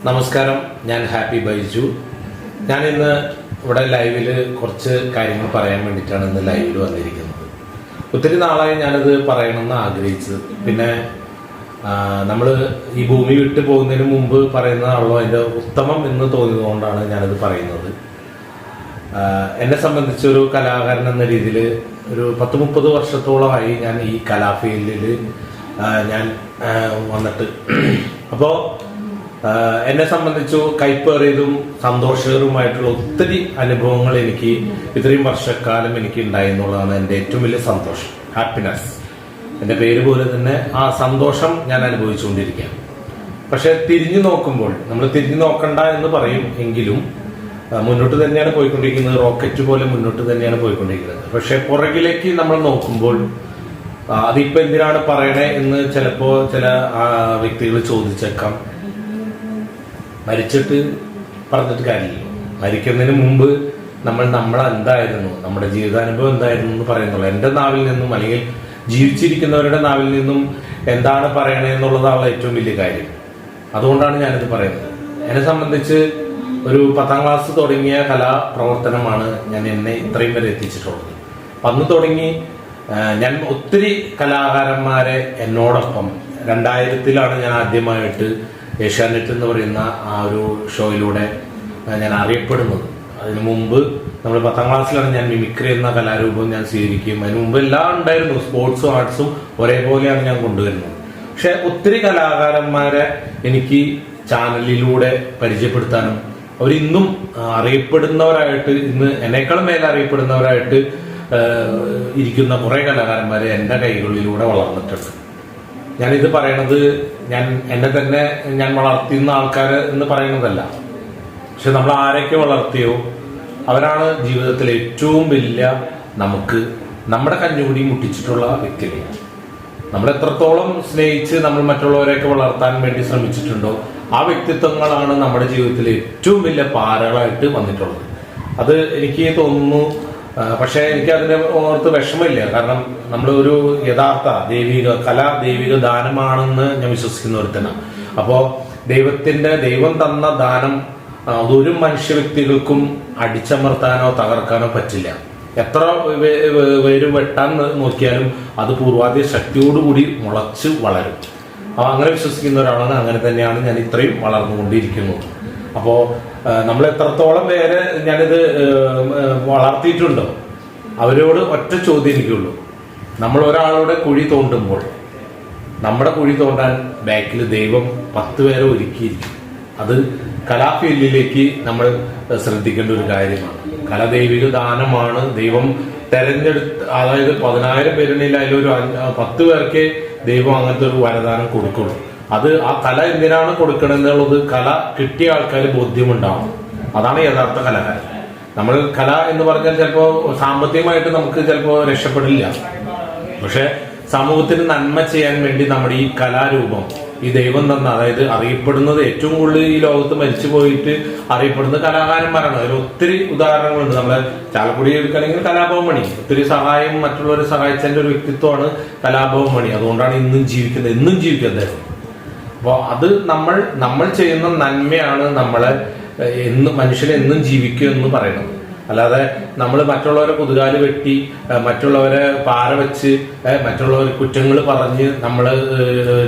നമസ്കാരം, ഞാൻ ഹാപ്പി ബൈജു. ഞാൻ ഇന്ന് ഇവിടെ ലൈവിൽ കുറച്ച് കാര്യങ്ങൾ പറയാൻ വേണ്ടിയിട്ടാണ് ഇന്ന് ലൈവിൽ വന്നിരിക്കുന്നത്. ഒത്തിരി നാളായി ഞാനത് പറയണമെന്ന് ആഗ്രഹിച്ചത്. പിന്നെ നമ്മൾ ഈ ഭൂമി വിട്ടു പോകുന്നതിന് മുമ്പ് പറയുന്നതാണല്ലോ അതിൻ്റെ ഉത്തമം എന്ന് തോന്നിയതുകൊണ്ടാണ് ഞാനത് പറയുന്നത്. എന്നെ സംബന്ധിച്ചൊരു കലാകാരൻ എന്ന രീതിയിൽ ഒരു 10-30 വർഷത്തോളമായി ഞാൻ ഈ കലാ ഫീൽഡിൽ ഞാൻ വന്നിട്ട്. അപ്പോൾ എന്നെ സംബന്ധിച്ചു കൈപ്പേറിയതും സന്തോഷകരവുമായിട്ടുള്ള ഒത്തിരി അനുഭവങ്ങൾ എനിക്ക് ഇത്രയും വർഷക്കാലം എനിക്ക് ഉണ്ടായി എന്നുള്ളതാണ് എൻ്റെ ഏറ്റവും വലിയ സന്തോഷം. ഹാപ്പിനെസ് എൻ്റെ പേര് പോലെ തന്നെ ആ സന്തോഷം ഞാൻ അനുഭവിച്ചുകൊണ്ടിരിക്കുകയാണ്. പക്ഷെ തിരിഞ്ഞു നോക്കുമ്പോൾ നമ്മൾ തിരിഞ്ഞു നോക്കണ്ട എന്ന് പറയും എങ്കിലും മുന്നോട്ട് തന്നെയാണ് പോയിക്കൊണ്ടിരിക്കുന്നത്. റോക്കറ്റ് പോലെ മുന്നോട്ട് തന്നെയാണ് പോയിക്കൊണ്ടിരിക്കുന്നത്. പക്ഷെ പുറകിലേക്ക് നമ്മൾ നോക്കുമ്പോൾ അതിപ്പോ എന്തിനാണ് പറയണേ എന്ന് ചിലപ്പോ ചില വ്യക്തികൾ ചോദിച്ചേക്കാം. മരിച്ചിട്ട് പറഞ്ഞിട്ട് കാര്യമില്ല. മരിക്കുന്നതിന് മുമ്പ് നമ്മളെന്തായിരുന്നു, നമ്മുടെ ജീവിതാനുഭവം എന്തായിരുന്നു എന്ന് പറയുന്നുള്ളൂ. എൻ്റെ നാവിൽ നിന്നും അല്ലെങ്കിൽ ജീവിച്ചിരിക്കുന്നവരുടെ നാവിൽ നിന്നും എന്താണ് പറയണേ എന്നുള്ളതാണ് ഏറ്റവും വലിയ കാര്യം. അതുകൊണ്ടാണ് ഞാനിത് പറയുന്നത്. എന്നെ സംബന്ധിച്ച് ഒരു 10ാം ക്ലാസ് തുടങ്ങിയ കലാപ്രവർത്തനമാണ് എന്നെ ഇത്രയും വരെ എത്തിച്ചിട്ടുള്ളത്. അന്ന് തുടങ്ങി ഞാൻ ഒത്തിരി കലാകാരന്മാരെ എന്നോടൊപ്പം 2000-ലാണ് ഞാൻ ആദ്യമായിട്ട് ഏഷ്യാനെറ്റ് എന്ന് പറയുന്ന ആ ഒരു ഷോയിലൂടെ ഞാൻ അറിയപ്പെടുന്നത്. അതിനു മുമ്പ് നമ്മൾ 10ാം ക്ലാസ്സിലാണ് ഞാൻ മിമിക്രി എന്ന കലാരൂപം ഞാൻ സ്വീകരിക്കുകയും അതിന് മുമ്പ് എല്ലാം ഉണ്ടായിരുന്നു. സ്പോർട്സും ആർട്സും ഒരേപോലെയാണ് ഞാൻ കൊണ്ടുവരുന്നത്. പക്ഷെ ഒത്തിരി കലാകാരന്മാരെ എനിക്ക് ചാനലിലൂടെ പരിചയപ്പെടുത്താനും അവരിന്നും അറിയപ്പെടുന്നവരായിട്ട്, ഇന്ന് എന്നേക്കാളും മേലെ അറിയപ്പെടുന്നവരായിട്ട് ഇരിക്കുന്ന കുറെ കലാകാരന്മാരെ എൻ്റെ കൈകളിലൂടെ വളർന്നിട്ടുണ്ട്. ഞാനിത് പറയണത് എന്നെ തന്നെ ഞാൻ വളർത്തുന്ന ആൾക്കാർ എന്ന് പറയുന്നതല്ല. പക്ഷെ നമ്മൾ ആരൊക്കെ വളർത്തിയോ അവരാണ് ജീവിതത്തിൽ ഏറ്റവും വലിയ നമുക്ക് നമ്മുടെ കഞ്ഞുകൂടി മുട്ടിച്ചിട്ടുള്ള വ്യക്തികൾ. നമ്മൾ എത്രത്തോളം സ്നേഹിച്ച് നമ്മൾ മറ്റുള്ളവരെയൊക്കെ വളർത്താൻ വേണ്ടി ശ്രമിച്ചിട്ടുണ്ടോ ആ വ്യക്തിത്വങ്ങളാണ് നമ്മുടെ ജീവിതത്തിൽ ഏറ്റവും വലിയ പാരകളായിട്ട് വന്നിട്ടുള്ളത്. അത് എനിക്ക് തോന്നുന്നു. പക്ഷെ എനിക്ക് അതിനെ ഓർത്ത് വിഷമമില്ല. കാരണം നമ്മൾ ഒരു യഥാർത്ഥ ദൈവിക ദാനമാണെന്ന് ഞാൻ വിശ്വസിക്കുന്ന ഒരുത്തനാണ്. അപ്പോ ദൈവം തന്ന ദാനം അതൊരു മനുഷ്യ വ്യക്തികൾക്കും അടിച്ചമർത്താനോ തകർക്കാനോ പറ്റില്ല. എത്ര പേര് വെട്ടാൻ നോക്കിയാലും അത് പൂർവാധിക ശക്തിയോടുകൂടി മുളച്ച് വളരും. അങ്ങനെ വിശ്വസിക്കുന്ന ഒരാളാണ്. അങ്ങനെ തന്നെയാണ് ഞാൻ ഇത്രയും വളർന്നുകൊണ്ടിരിക്കുന്നത്. അപ്പോ നമ്മൾ എത്രത്തോളം പേരെ ഞാനിത് വളർത്തിയിട്ടുണ്ടോ അവരോട് ഒറ്റ ചോദ്യം എനിക്കുള്ളൂ. നമ്മൾ ഒരാളുടെ കുഴി തോണ്ടുമ്പോൾ നമ്മുടെ കുഴി തോണ്ടാൻ ബാക്കിൽ ദൈവം 10 പേരെ ഒരുക്കിയിരിക്കും. അത് കലാ ഫീൽഡിലേക്ക് നമ്മൾ ശ്രദ്ധിക്കേണ്ട ഒരു കാര്യമാണ്. കല ദൈവിക ദാനമാണ്. ദൈവം തെരഞ്ഞെടുത്ത്, അതായത് 10,000 പേരുണ്ടെങ്കിൽ അതിലൊരു 10 പേർക്ക് ദൈവം അങ്ങനത്തെ ഒരു വരദാനം കൊടുക്കുള്ളൂ. അത് ആ കല എന്തിനാണ് കൊടുക്കണമെന്നുള്ളത് കല കിട്ടിയ ആൾക്കാർ ബോധ്യമുണ്ടാവണം. അതാണ് യഥാർത്ഥ കലാകാരൻ. നമ്മൾ കല എന്ന് പറഞ്ഞാൽ ചിലപ്പോൾ സാമ്പത്തികമായിട്ട് നമുക്ക് ചിലപ്പോൾ രക്ഷപ്പെടില്ല. പക്ഷെ സമൂഹത്തിന് നന്മ ചെയ്യാൻ വേണ്ടി നമ്മുടെ ഈ കലാരൂപം, ഈ ദൈവം തന്ന, അതായത് അറിയപ്പെടുന്നത് ഏറ്റവും കൂടുതൽ ഈ ലോകത്ത് മരിച്ചു പോയിട്ട് അറിയപ്പെടുന്ന കലാകാരന്മാരാണ്. അതിൽ ഒത്തിരി ഉദാഹരണങ്ങളുണ്ട്. നമ്മളെ ചാലക്കുടി എടുക്കുകയാണെങ്കിൽ കലാഭവൻ മണി ഒത്തിരി സഹായം മറ്റുള്ളവരെ സഹായിച്ചതിന്റെ ഒരു വ്യക്തിത്വമാണ് കലാഭവൻ മണി. അതുകൊണ്ടാണ് എന്നും ജീവിക്കുന്നത്. അപ്പോൾ അത് നമ്മൾ ചെയ്യുന്ന നന്മയാണ് നമ്മളെ മനുഷ്യനെ എന്നും ജീവിക്കുക എന്ന് പറയുന്നത്. അല്ലാതെ നമ്മൾ മറ്റുള്ളവരെ കുതുകാല് വെട്ടി, മറ്റുള്ളവരെ പാര വെച്ച്, മറ്റുള്ളവർ കുറ്റങ്ങൾ പറഞ്ഞ് നമ്മൾ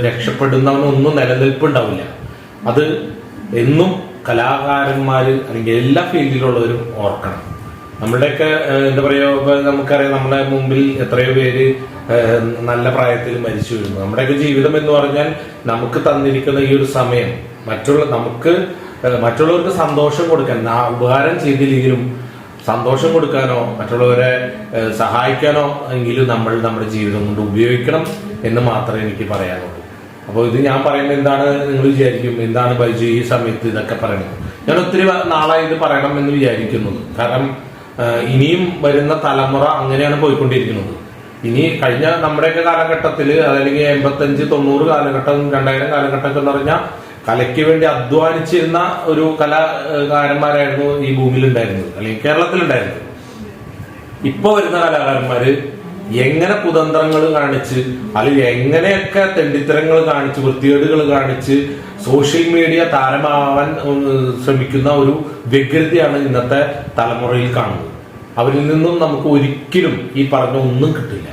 രക്ഷപ്പെടുന്നവനൊന്നും നിലനിൽപ്പുണ്ടാവില്ല. അത് എന്നും കലാകാരന്മാര് അല്ലെങ്കിൽ എല്ലാ ഫീൽഡിലുള്ളവരും ഓർക്കണം. നമ്മളുടെയൊക്കെ എന്താ പറയുക, ഇപ്പൊ നമുക്കറിയാം നമ്മുടെ മുമ്പിൽ എത്രയോ പേര് നല്ല പ്രായത്തിൽ മരിച്ചു വീഴുന്നു. നമ്മുടെയൊക്കെ ജീവിതം എന്ന് പറഞ്ഞാൽ നമുക്ക് തന്നിരിക്കുന്ന ഈ ഒരു സമയം മറ്റുള്ളവർക്ക് സന്തോഷം കൊടുക്കാൻ, ഉപകാരം ചെയ്തില്ലെങ്കിലും സന്തോഷം കൊടുക്കാനോ മറ്റുള്ളവരെ സഹായിക്കാനോ എങ്കിലും നമ്മൾ നമ്മുടെ ജീവിതം കൊണ്ട് ഉപയോഗിക്കണം എന്ന് മാത്രമേ എനിക്ക് പറയാനുള്ളൂ. അപ്പോൾ ഇത് ഞാൻ പറയുന്നത് എന്താണ് നിങ്ങൾ വിചാരിക്കും, എന്താണ് ബൈജു ഈ സമയത്ത് ഇതൊക്കെ പറയണത്? ഞാൻ ഒത്തിരി നാളായി ഇത് പറയണം എന്ന് വിചാരിക്കുന്നത്. കാരണം ഇനിയും വരുന്ന തലമുറ അങ്ങനെയാണ് പോയിക്കൊണ്ടിരിക്കുന്നത്. ഇനി കഴിഞ്ഞ നമ്മുടെയൊക്കെ കാലഘട്ടത്തിൽ, അതല്ലെങ്കിൽ 85, 90 കാലഘട്ടം, 2000 കാലഘട്ടം എന്ന് പറഞ്ഞാൽ കലയ്ക്ക് വേണ്ടി അധ്വാനിച്ചിരുന്ന ഒരു കലാകാരന്മാരായിരുന്നു ഈ ഭൂമിയിൽ ഉണ്ടായിരുന്നത്, അല്ലെങ്കിൽ കേരളത്തിൽ ഉണ്ടായിരുന്നത്. ഇപ്പൊ വരുന്ന കലാകാരന്മാര് എങ്ങനെ കുതന്ത്രങ്ങൾ കാണിച്ച് അല്ലെങ്കിൽ എങ്ങനെയൊക്കെ തെണ്ടിത്തരങ്ങൾ കാണിച്ച് വൃത്തികേടുകൾ കാണിച്ച് സോഷ്യൽ മീഡിയ താരമാവാൻ ശ്രമിക്കുന്ന ഒരു വ്യഗ്രതയാണ് ഇന്നത്തെ തലമുറയിൽ കാണുന്നത്. അവരിൽ നിന്നും നമുക്ക് ഒരിക്കലും ഈ പറഞ്ഞ ഒന്നും കിട്ടില്ല.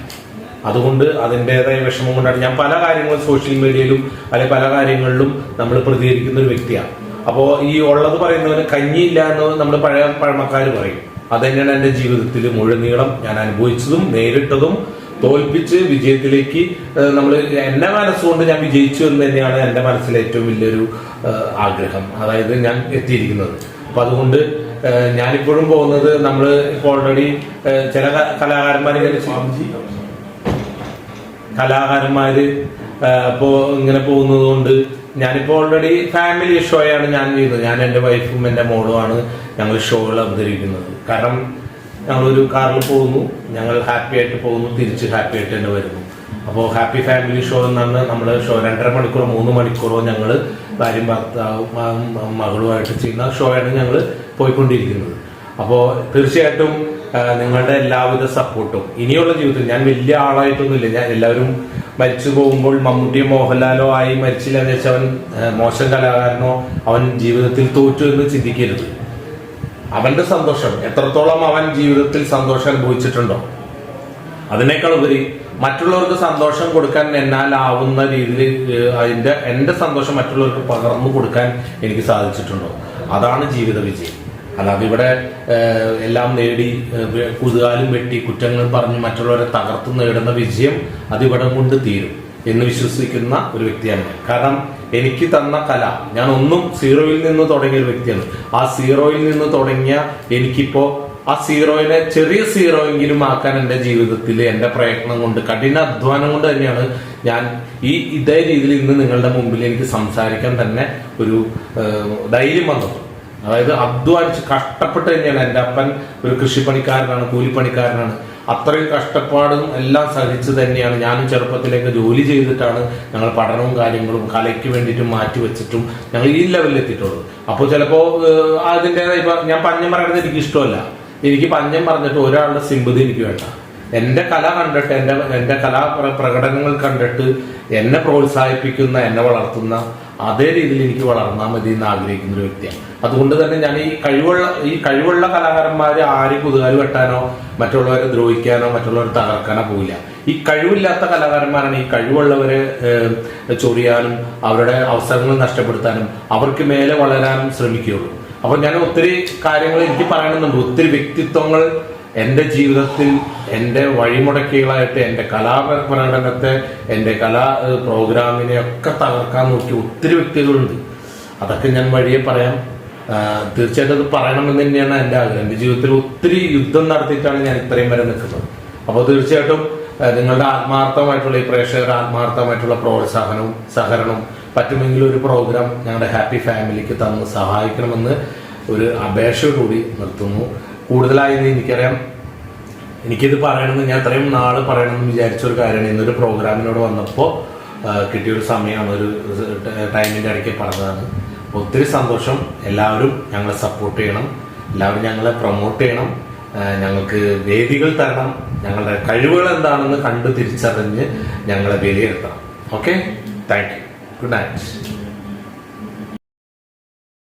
അതുകൊണ്ട് അതിൻ്റെതായ വിഷമം കൊണ്ടാണ് ഞാൻ പല കാര്യങ്ങളും സോഷ്യൽ മീഡിയയിലും അല്ലെങ്കിൽ പല കാര്യങ്ങളിലും നമ്മൾ പ്രതികരിക്കുന്ന ഒരു വ്യക്തിയാണ്. അപ്പോൾ ഈ ഉള്ളത് പറയുന്നവന് കഞ്ഞിയില്ല എന്ന് നമ്മുടെ പഴമക്കാർ പറയും. അതുതന്നെയാണ് എൻ്റെ ജീവിതത്തിൽ മുഴുനീളം ഞാൻ അനുഭവിച്ചതും നേരിട്ടതും. തോൽപ്പിച്ച് വിജയത്തിലേക്ക് നമ്മൾ എന്നെ മനസ്സുകൊണ്ട് ഞാൻ വിജയിച്ചു എന്ന് തന്നെയാണ് എൻ്റെ മനസ്സിലെ ഏറ്റവും വലിയൊരു ആഗ്രഹം. അതായത് ഞാൻ എത്തിയിരിക്കുന്നത്. അപ്പൊ അതുകൊണ്ട് ഞാനിപ്പോഴും പോകുന്നത് നമ്മൾ ഇപ്പോൾ ഓൾറെഡി ചില കലാകാരന്മാര് ഇപ്പോ ഇങ്ങനെ പോകുന്നത് കൊണ്ട് ഞാനിപ്പോ ഓൾറെഡി ഫാമിലി ഷോയാണ് ഞാൻ ചെയ്യുന്നത്. ഞാൻ എൻ്റെ വൈഫും എൻ്റെ മോളുമാണ് ഞങ്ങൾ ഷോകൾ അവതരിപ്പിക്കുന്നത്. കാരണം ഞങ്ങളൊരു കാറിൽ പോകുന്നു, ഞങ്ങൾ ഹാപ്പി ആയിട്ട് പോകുന്നു, തിരിച്ച് ഹാപ്പി ആയിട്ട് തന്നെ വരുന്നു. അപ്പോൾ ഹാപ്പി ഫാമിലി ഷോ എന്നാണ് നമ്മൾ ഷോ. 2.5 മണിക്കൂറോ 3 മണിക്കൂറോ ഞങ്ങൾ ഭാര്യയും ഭർത്താവും മകളുമായിട്ട് ചെയ്യുന്ന ഷോയാണ് ഞങ്ങൾ പോയിക്കൊണ്ടിരിക്കുന്നത്. അപ്പോൾ തീർച്ചയായിട്ടും നിങ്ങളുടെ എല്ലാവിധ സപ്പോർട്ടും ഇനിയുള്ള ജീവിതത്തിൽ, ഞാൻ വലിയ ആളായിട്ടൊന്നുമില്ല, ഞാൻ എല്ലാവരും മരിച്ചു പോകുമ്പോൾ മമ്മൂട്ടിയോ മോഹൻലാലോ ആയി മരിച്ചില്ല എന്ന് വെച്ചാൽ അവൻ മോശം കലാകാരനോ അവൻ ജീവിതത്തിൽ തോറ്റു എന്ന് ചിന്തിക്കരുത്. അവന്റെ സന്തോഷം എത്രത്തോളം അവൻ ജീവിതത്തിൽ സന്തോഷം അനുഭവിച്ചിട്ടുണ്ടോ അതിനേക്കാൾ ഉപരി മറ്റുള്ളവർക്ക് സന്തോഷം കൊടുക്കാൻ എന്നാലാവുന്ന രീതിയിൽ എന്റെ സന്തോഷം മറ്റുള്ളവർക്ക് പകർന്നു കൊടുക്കാൻ എനിക്ക് സാധിച്ചിട്ടുണ്ടോ അതാണ് ജീവിത വിജയം. അല്ലാതെ ഇവിടെ എല്ലാം നേടി കുതുകാലും വെട്ടി കുറ്റങ്ങൾ പറഞ്ഞ് മറ്റുള്ളവരെ തകർത്തു നേടുന്ന വിജയം അതിവിടെ കൊണ്ട് തീരും എന്ന് വിശ്വസിക്കുന്ന ഒരു വ്യക്തിയാണ് ഞാൻ. കാരണം എനിക്ക് തന്ന കല, ഞാൻ ഒന്നും സീറോയിൽ നിന്ന് തുടങ്ങിയ ഒരു വ്യക്തിയാണ്. ആ സീറോയിൽ നിന്ന് തുടങ്ങിയ എനിക്കിപ്പോ ആ സീറോയിനെ ചെറിയ സീറോയെങ്കിലും ആക്കാൻ എൻ്റെ ജീവിതത്തിൽ എൻ്റെ പ്രയത്നം കൊണ്ട്, കഠിന അധ്വാനം കൊണ്ട് തന്നെയാണ് ഞാൻ ഇതേ രീതിയിൽ ഇന്ന് നിങ്ങളുടെ മുമ്പിൽ എനിക്ക് സംസാരിക്കാൻ തന്നെ ഒരു ധൈര്യം വന്നത്. അതായത് അധ്വാനിച്ച് കഷ്ടപ്പെട്ട് തന്നെയാണ്. എൻ്റെ അപ്പൻ ഒരു കൃഷിപ്പണിക്കാരനാണ്, കൂലിപ്പണിക്കാരനാണ്. അത്രയും കഷ്ടപ്പാടും എല്ലാം സഹിച്ച് തന്നെയാണ് ഞാനും ചെറുപ്പത്തിലേക്ക് ജോലി ചെയ്തിട്ടാണ് ഞങ്ങൾ പഠനവും കാര്യങ്ങളും കലയ്ക്ക് വേണ്ടിയിട്ടും മാറ്റി വെച്ചിട്ടും ഞങ്ങൾ ഈ ലെവലിൽ എത്തിയിട്ടുള്ളൂ. അപ്പോൾ ചിലപ്പോൾ അതിൻ്റെതായ ഇപ്പൊ ഞാൻ പഞ്ഞം പറയുന്നത് എനിക്ക് ഇഷ്ടമല്ല. എനിക്ക് പഞ്ഞം പറഞ്ഞിട്ട് ഒരാളുടെ സിമ്പതി എനിക്ക് വേണ്ട. എൻ്റെ കല കണ്ടിട്ട് എൻ്റെ കലാ പ്രകടനങ്ങൾ കണ്ടിട്ട് എന്നെ പ്രോത്സാഹിപ്പിക്കുന്ന, എന്നെ വളർത്തുന്ന അതേ രീതിയിൽ എനിക്ക് വളർന്നാൽ മതി എന്ന് ആഗ്രഹിക്കുന്ന ഒരു വ്യക്തിയാണ്. അതുകൊണ്ട് തന്നെ ഞാൻ ഈ കഴിവുള്ള കലാകാരന്മാരെ ആരും കുതുകാല് വെട്ടാനോ മറ്റുള്ളവരെ ദ്രോഹിക്കാനോ മറ്റുള്ളവരെ തകർക്കാനോ പോവില്ല. ഈ കഴിവില്ലാത്ത കലാകാരന്മാരാണ് ഈ കഴിവുള്ളവരെ ചൊറിയാനും അവരുടെ അവസരങ്ങൾ നഷ്ടപ്പെടുത്താനും അവർക്ക് മേലെ വളരാനും ശ്രമിക്കുകയുള്ളൂ. അപ്പൊ ഞാൻ ഒത്തിരി കാര്യങ്ങൾ എനിക്ക് പറയണമെന്നുണ്ട്. ഒത്തിരി വ്യക്തിത്വങ്ങൾ എൻ്റെ ജീവിതത്തിൽ എൻ്റെ വഴിമുടക്കികളായിട്ട് എൻ്റെ കലാപ്രകടനത്തെ, എൻ്റെ കലാ പ്രോഗ്രാമിനെ ഒക്കെ തകർക്കാൻ നോക്കിയ ഒത്തിരി വ്യക്തികളുണ്ട്. അതൊക്കെ ഞാൻ വഴിയെ പറയാം. തീർച്ചയായിട്ടും അത് പറയണമെന്ന് തന്നെയാണ് എൻ്റെ ആഗ്രഹം. എൻ്റെ ജീവിതത്തിൽ ഒത്തിരി യുദ്ധം നടത്തിയിട്ടാണ് ഞാൻ ഇത്രയും വരെ നിൽക്കുന്നത്. അപ്പോൾ തീർച്ചയായിട്ടും നിങ്ങളുടെ ആത്മാർത്ഥമായിട്ടുള്ള, ഈ പ്രേക്ഷകരുടെ ആത്മാർത്ഥമായിട്ടുള്ള പ്രോത്സാഹനവും സഹകരണവും പറ്റുമെങ്കിൽ ഒരു പ്രോഗ്രാം ഞങ്ങളുടെ ഹാപ്പി ഫാമിലിക്ക് തന്ന് സഹായിക്കണമെന്ന് ഒരു അപേക്ഷയോടുകൂടി നിർത്തുന്നു. കൂടുതലായി എനിക്കറിയാം, എനിക്കിത് പറയണമെന്ന് ഞാൻ ഇത്രയും നാള് പറയണമെന്ന് വിചാരിച്ച ഒരു കാര്യമാണ്. ഇന്നൊരു പ്രോഗ്രാമിനോട് വന്നപ്പോൾ കിട്ടിയൊരു സമയമാണ്, ഒരു ടൈമിൻ്റെ ഇടയ്ക്ക് പറഞ്ഞതാണ്. ഒത്തിരി സന്തോഷം. എല്ലാവരും ഞങ്ങളെ സപ്പോർട്ട് ചെയ്യണം, എല്ലാവരും ഞങ്ങളെ പ്രൊമോട്ട് ചെയ്യണം, ഞങ്ങൾക്ക് വേദികൾ തരണം, ഞങ്ങളുടെ കഴിവുകൾ എന്താണെന്ന് കണ്ടു തിരിച്ചറിഞ്ഞ് ഞങ്ങളെ വിലയിരുത്തണം. Okay, thank you. Good night.